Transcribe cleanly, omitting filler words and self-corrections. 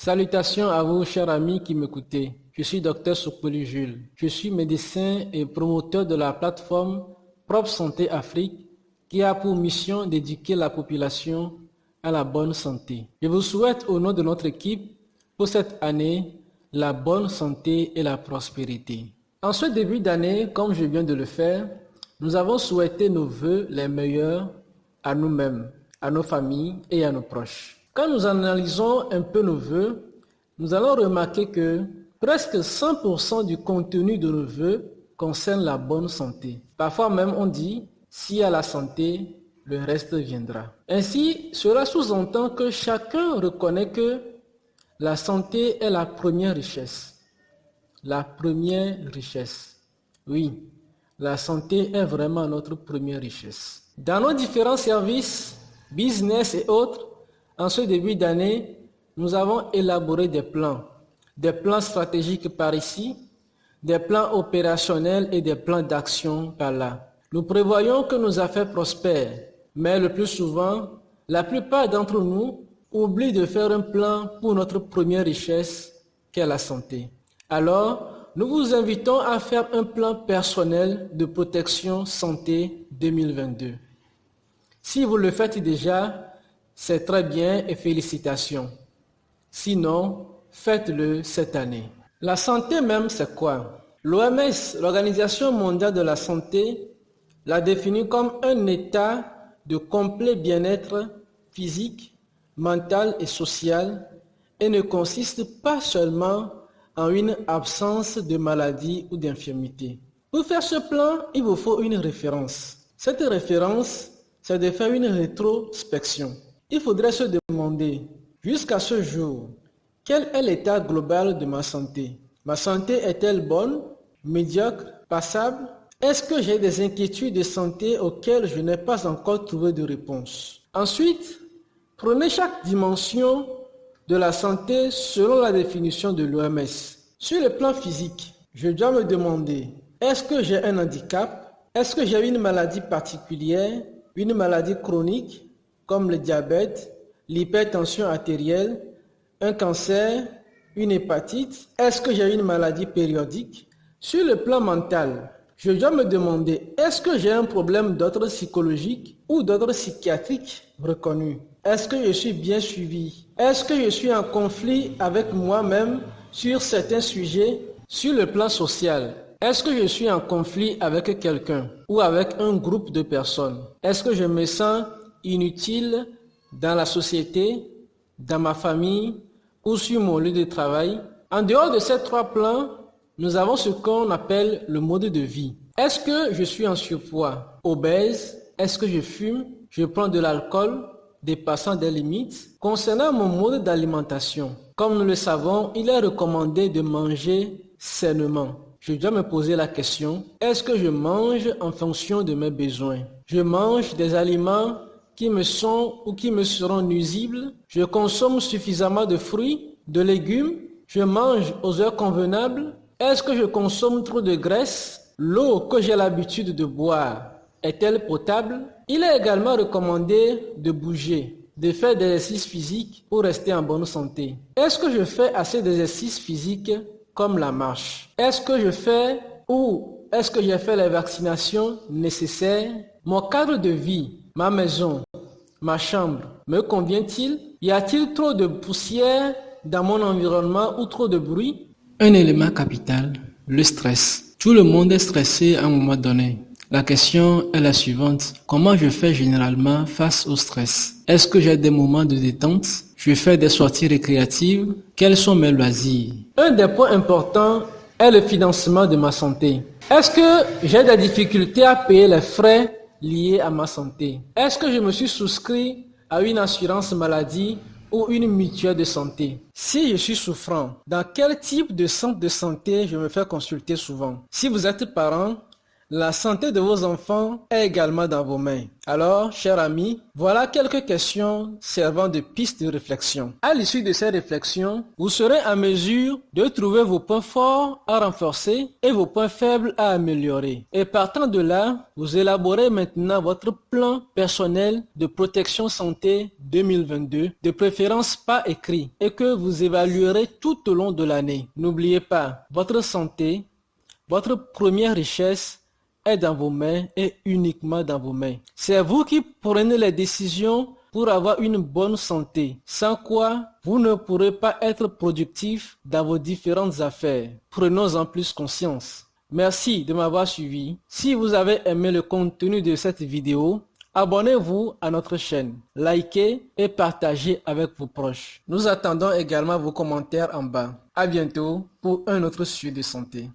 Salutations à vous, chers amis qui m'écoutez. Je suis Dr Sokoli Jules. Je suis médecin et promoteur de la plateforme Propre Santé Afrique qui a pour mission d'éduquer la population à la bonne santé. Je vous souhaite au nom de notre équipe pour cette année la bonne santé et la prospérité. En ce début d'année, comme je viens de le faire, nous avons souhaité nos vœux les meilleurs à nous-mêmes, à nos familles et à nos proches. Quand nous analysons un peu nos vœux, nous allons remarquer que presque 100% du contenu de nos vœux concerne la bonne santé. Parfois même on dit, s'il y a la santé, le reste viendra. Ainsi, cela sous-entend que chacun reconnaît que la santé est la première richesse. La première richesse. Oui, la santé est vraiment notre première richesse. Dans nos différents services, business et autres, en ce début d'année, nous avons élaboré des plans stratégiques par ici, des plans opérationnels et des plans d'action par là. Nous prévoyons que nos affaires prospèrent, mais le plus souvent, la plupart d'entre nous oublient de faire un plan pour notre première richesse, qu'est la santé. Alors, nous vous invitons à faire un plan personnel de protection santé 2022. Si vous le faites déjà, c'est très bien et félicitations. Sinon, faites-le cette année. La santé même, c'est quoi? L'OMS, l'Organisation mondiale de la santé, l'a définit comme un état de complet bien-être physique, mental et social et ne consiste pas seulement en une absence de maladie ou d'infirmité. Pour faire ce plan, il vous faut une référence. Cette référence, c'est de faire une rétrospection. Il faudrait se demander, jusqu'à ce jour, quel est l'état global de ma santé? Ma santé est-elle bonne, médiocre, passable? Est-ce que j'ai des inquiétudes de santé auxquelles je n'ai pas encore trouvé de réponse? Ensuite, prenez chaque dimension de la santé selon la définition de l'OMS. Sur le plan physique, je dois me demander, est-ce que j'ai un handicap? Est-ce que j'ai une maladie particulière, une maladie chronique, comme le diabète, l'hypertension artérielle, un cancer, une hépatite? Est-ce que j'ai une maladie périodique? Sur le plan mental, je dois me demander, est-ce que j'ai un problème d'ordre psychologique ou d'ordre psychiatrique reconnu? Est-ce que je suis bien suivi? Est-ce que je suis en conflit avec moi-même sur certains sujets? Sur le plan social, est-ce que je suis en conflit avec quelqu'un ou avec un groupe de personnes? Est-ce que je me sens inutile dans la société, dans ma famille ou sur mon lieu de travail? En dehors de ces trois plans, nous avons ce qu'on appelle le mode de vie. Est-ce que je suis en surpoids, obèse? Est-ce que je fume? Je prends de l'alcool, dépassant des limites? Concernant mon mode d'alimentation, comme nous le savons, il est recommandé de manger sainement. Je dois me poser la question, est-ce que je mange en fonction de mes besoins? Je mange des aliments qui me sont ou qui me seront nuisibles? Je consomme suffisamment de fruits, de légumes? Je mange aux heures convenables? Est-ce que je consomme trop de graisse? L'eau que j'ai l'habitude de boire est-elle potable? Il est également recommandé de bouger, de faire des exercices physiques pour rester en bonne santé. Est-ce que je fais assez d'exercices physiques comme la marche? Est-ce que je fais ou est-ce que j'ai fait les vaccinations nécessaires? Mon cadre de vie, ma maison, ma chambre, me convient-il? Y a-t-il trop de poussière dans mon environnement ou trop de bruit? Un élément capital, le stress. Tout le monde est stressé à un moment donné. La question est la suivante. Comment je fais généralement face au stress? Est-ce que j'ai des moments de détente? Je fais des sorties récréatives? Quels sont mes loisirs? Un des points importants est le financement de ma santé. Est-ce que j'ai des difficultés à payer les frais liés à ma santé? Est-ce que je me suis souscrit à une assurance maladie ou une mutuelle de santé? Si je suis souffrant, dans quel type de centre de santé je me fais consulter souvent? Si vous êtes parent, La santé de vos enfants est également dans vos mains. Alors, chers amis, voilà quelques questions servant de piste de réflexion. À l'issue de ces réflexions, vous serez en mesure de trouver vos points forts à renforcer et vos points faibles à améliorer. Et partant de là, vous élaborez maintenant votre plan personnel de protection santé 2022, de préférence pas écrit, et que vous évaluerez tout au long de l'année. N'oubliez pas, votre santé, votre première richesse, est dans vos mains et uniquement dans vos mains. C'est vous qui prenez les décisions pour avoir une bonne santé, sans quoi vous ne pourrez pas être productif dans vos différentes affaires. Prenons-en plus conscience. Merci de m'avoir suivi. Si vous avez aimé le contenu de cette vidéo, abonnez-vous à notre chaîne, likez et partagez avec vos proches. Nous attendons également vos commentaires en bas. À bientôt pour un autre sujet de santé.